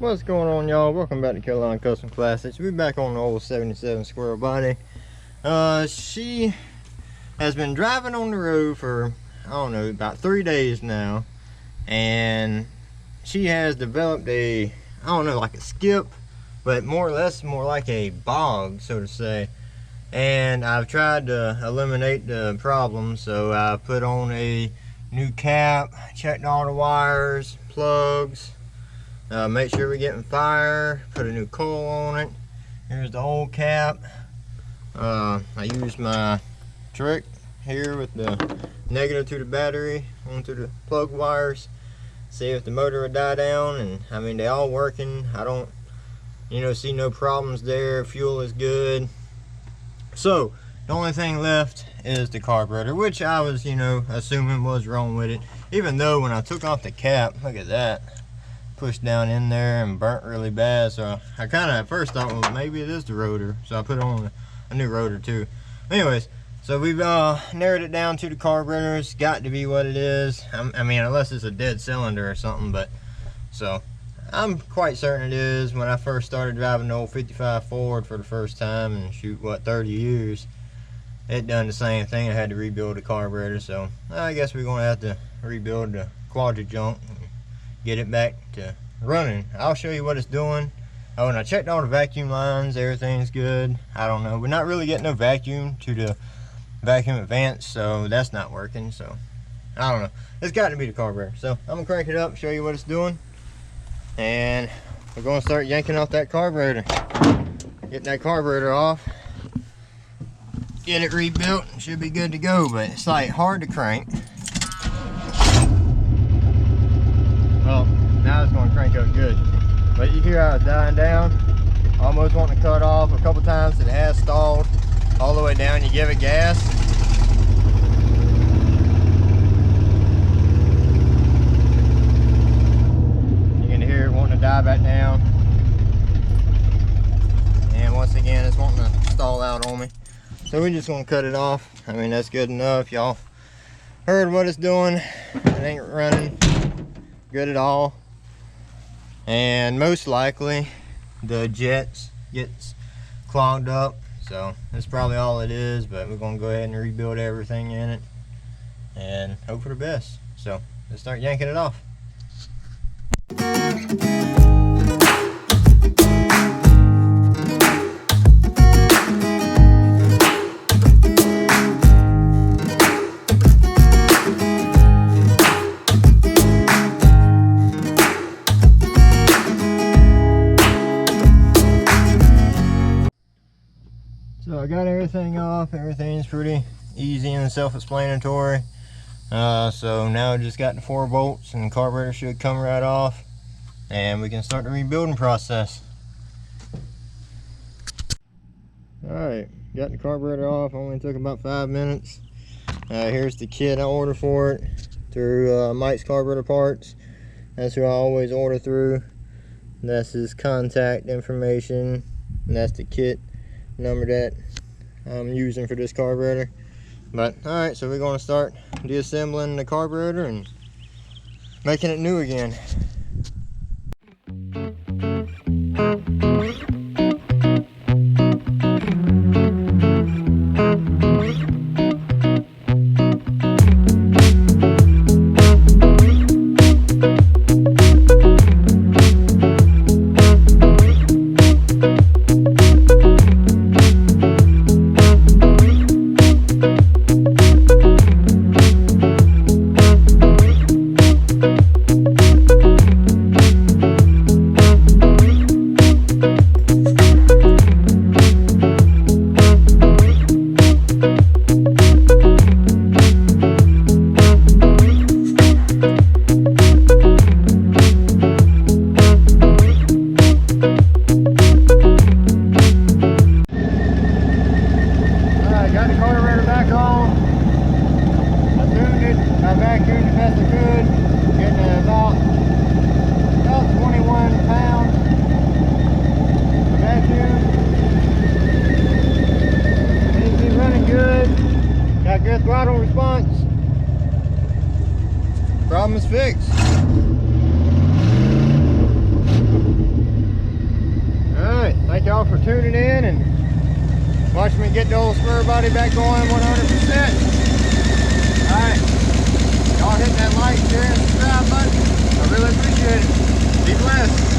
What's going on, y'all? Welcome back to Carolina Custom Classics. We're back on the old 77 Squirrel body. She has been driving on the road for, I don't know, about 3 days now, and she has developed a, I don't know, like a skip, but more or less more like a bog, so to say. And I've tried to eliminate the problem, so I put on a new cap, checked all the wires, plugs, make sure we're getting fire, put a new coil on it. Here's the old cap. I used my trick here with the negative to the battery onto the plug wires, see if the motor would die down, and I mean, they all working. I don't see no problems there. Fuel is good. So the only thing left is the carburetor, which I was assuming was wrong with it, even though when I took off the cap, look at that, pushed down in there and burnt really bad. So I kind of at first thought, well, maybe it is the rotor, so I put on a new rotor too. Anyways, so we've narrowed it down to the carburetor. It's got to be what it is. I mean, unless it's a dead cylinder or something, but so I'm quite certain it is. When I first started driving the old 55 Ford for the first time, and shoot, what, 30 years, it done the same thing. I had to rebuild the carburetor, so I guess we're gonna have to rebuild the quadra junk, get it back to running. I'll show you what it's doing. Oh, and I checked all the vacuum lines, everything's good. I don't know, we're not really getting no vacuum to the vacuum advance, so that's not working. So I don't know, it's got to be the carburetor. So I'm gonna crank it up, show you what it's doing, and we're gonna start yanking off that carburetor, getting that carburetor off, get it rebuilt. Should be good to go, but it's like hard to crank. Well, now it's going to crank up good, but you hear how it's dying down, almost wanting to cut off. A couple times it has stalled all the way down. You give it gas, you can hear it wanting to die back down, and once again it's wanting to stall out on me. So we're just going to cut it off. I mean, that's good enough. Y'all heard what it's doing. It ain't running good at all, and most likely the jets gets clogged up, so that's probably all it is. But we're gonna go ahead and rebuild everything in it and hope for the best. So let's start yanking it off. So I got everything off. Everything's pretty easy and self-explanatory. So now I just got the 4 bolts, and the carburetor should come right off, and we can start the rebuilding process. Alright, got the carburetor off. Only took about 5 minutes. Here's the kit I ordered for it through Mike's Carburetor Parts. That's who I always order through. That's his contact information, and that's the kit number that I'm using for this carburetor. But alright, so we're going to start deassembling the carburetor and making it new again. Throttle response. Problem is fixed. Watch me get the old square body back going 100%. Alright. Y'all hit that like, share, and subscribe button. I really appreciate it. Be blessed.